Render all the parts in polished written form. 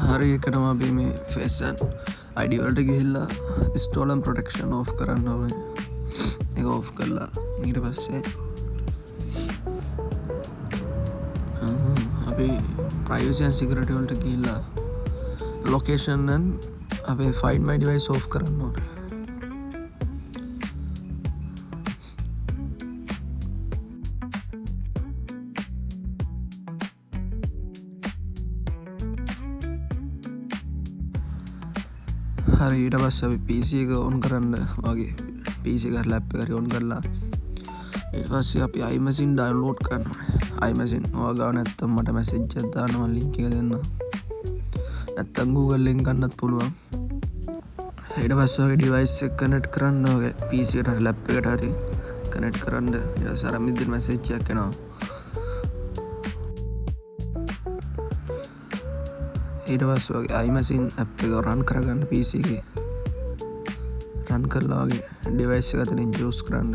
හරි එකටම අපි මේ ෆේසන් අයිඩවලට ගිහිල්ලා ස්ටෝලම් ප්‍රොටෙක්ෂන් ඕෆ් කරන්න ඕන එක ඕෆ් කරලා ඊට පස්සේ අපි ප්‍රයිවසියන් සිකරටවලට ගිහිල්ලා ලොකේෂන්නන් අපේ ෆයින් මයි ඩිවයිස් ඕෆ් කරන්න ඕන. හරි ඊට පස්ස අපි PC එක ඔන් කරන්න වගේ PC එක ලැප් එක ඔන් කරලා ඊට පස්සේ අපි iMessage ඩවුන්ලෝඩ් කරනවා. iMessage ඔයා ගාව නැත්තම් මට මැසේජ් එකක් දාන්න මම ලින්ක් එක දෙන්න. නැත්තම් Google ලින්ක් ගන්නත් පුළුවන්. ඊට පස්සේ ඔයාගේ ඩිවයිස් එක කනෙක්ට් කරන්න ඔයාගේ PC එකට ලැප් එකට හරි කනෙක්ට් කරන්න. ඊට පස්සේ අර මිදින් මැසේජ් එකක් එනවා. ඊට පස්සේ ඔයාගේ iMessage app එක රන් කරගන්න PC එකේ. රන් කරලා ඔයාගේ ඩිවයිස් එක අතරින් චූස් කරන්න.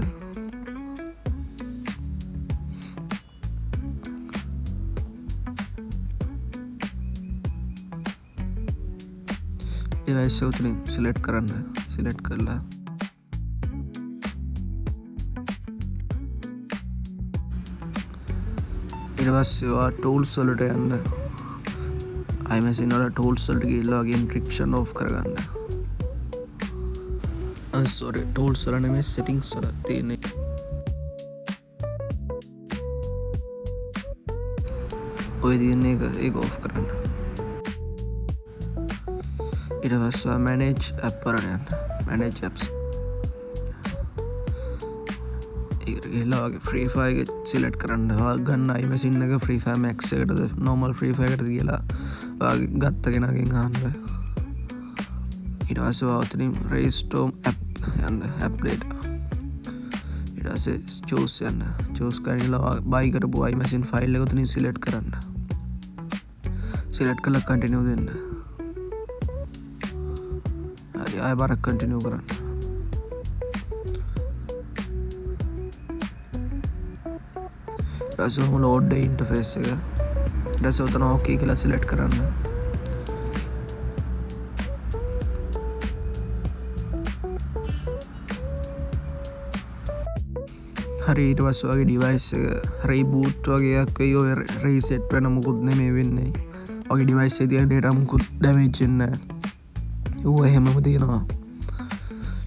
ඩිවයිස් එක උතනින් සිලෙක්ට් කරන්න. සිලෙක්ට් කරලා ඊට පස්සේ ඔයා ටූල්ස් වලට යන්න. iMessage වල ටූල්ස් වලට ගිහිල්ලා ඔයාගේ එන්ක්‍රිප්ෂන් ඕෆ් කරගන්න. sorry ටූල්ස් වල නෙමෙයි settings වල තියෙන්නේ. ඔය තියෙන එක ඕෆ් කරන්න. ඊට පස්සේ manage app වලට යන්න. manage apps ඒකට ගිහිල්ලා ඔයාගේ free fire එක select කරන්න. ඔයා ගන්න iMessage එක free fire max එකටද normal free fire එකටද කියලා ඔයාගේ ගත්ත කෙනාගෙන් අහන්න. ඊට පස්සේ ඔයා උතනින් restore app යන්න app data. ඊට පස්සේ choose යන්න. choose කරලා ඔයා buy කරපු iMessage file එක උතනින් select කරන්න. select කරලා continue දෙන්න. හරි ආයෙ බාරක් continue කරන්න. ඊට පස්සේ load the interface එක. ඊට පස්සේ උතන okay කියලා select කරන්න. හරි ඊට පස්සේ ඔයාගේ ඩිවයිස් එක reboot වගේ එකක් වෙයි. ඔය reset වෙන මොකුත් නෙමෙයි වෙන්නේ. ඔයාගේ ඩිවයිස් එකේ තියෙන data මොකුත් damage වෙන්නේ නැහැ. ඌ එහෙමම තියෙනවා.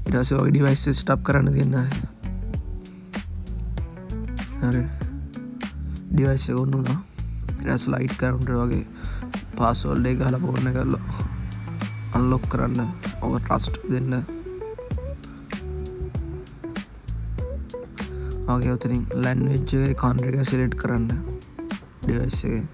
ඊට පස්සේ ඔයාගේ ඩිවයිස් එක setup කරන්න තියෙනවා. හරි ඩිවයිස් එක ඔන් වුණා. ඊට පස්සේ ලයිට් කවුන්ටර් වගේ පාස්වර්ඩ් එක ගහලා ෆෝන් එක අන්ලොක් කරන්න. ඔක ට්‍රස්ට් දෙන්න. ඔයාගේ උතනින් ලැන්ග්වේජ් එකේ කන්ට්‍රි එක සිලෙක්ට් කරන්න ඩිවයිස් එකේ.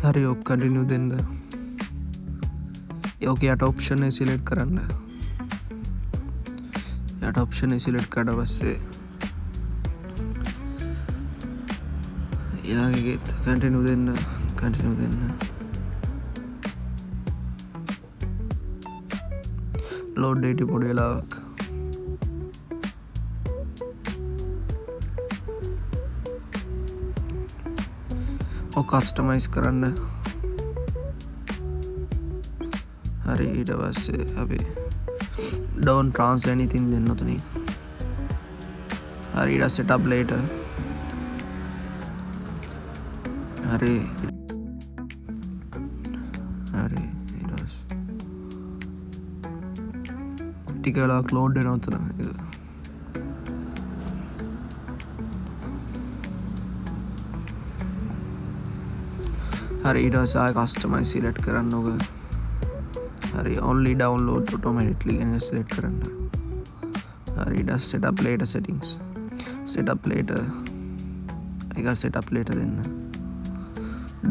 හරි ඔක් කන්ටිනියු දෙන්න. ඕකේ යට ඔප්ෂන් එක සිලෙක්ට් කරන්න. යට ඔප්ෂන් එක සිලෙක්ට් කරලා පස්සේ ඊළඟ එකේ කන්ටිනියු දෙන්න. කන්ටිනියු දෙන්න. ලෝඩ් data පොඩි වෙලාවක්. කස්ටමයිස් කරන්න. හරි ඊට පස්සේ අපි don't transfer anything දෙන්න උතනින්. හරි ඊට පස්සේ setup later. හරි හරි ඊට පස්සේ ටික වෙලාවක් load වෙනවා උතන. හරි ඊට පස්සේ ආයෙ කස්ටමයිස් සිලෙක්ට් කරන්න ඕක. හරි only download automatically ගැන සිලෙක්ට් කරන්න. හරි ඊට පස්සේ setup later settings. setup later එක setup later දෙන්න.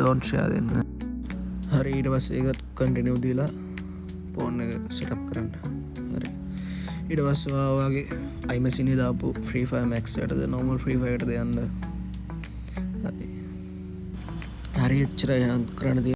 don't share දෙන්න. හරි ඊට පස්සේ ඒක continue දීලා ෆෝන් එක setup කරන්න. හරි ඊට පස්සේ ඔයාගේ iMessage දාපු free fire max එකටද normal free fire එකටද යන්න. හරි හරි එච්චර කරන්න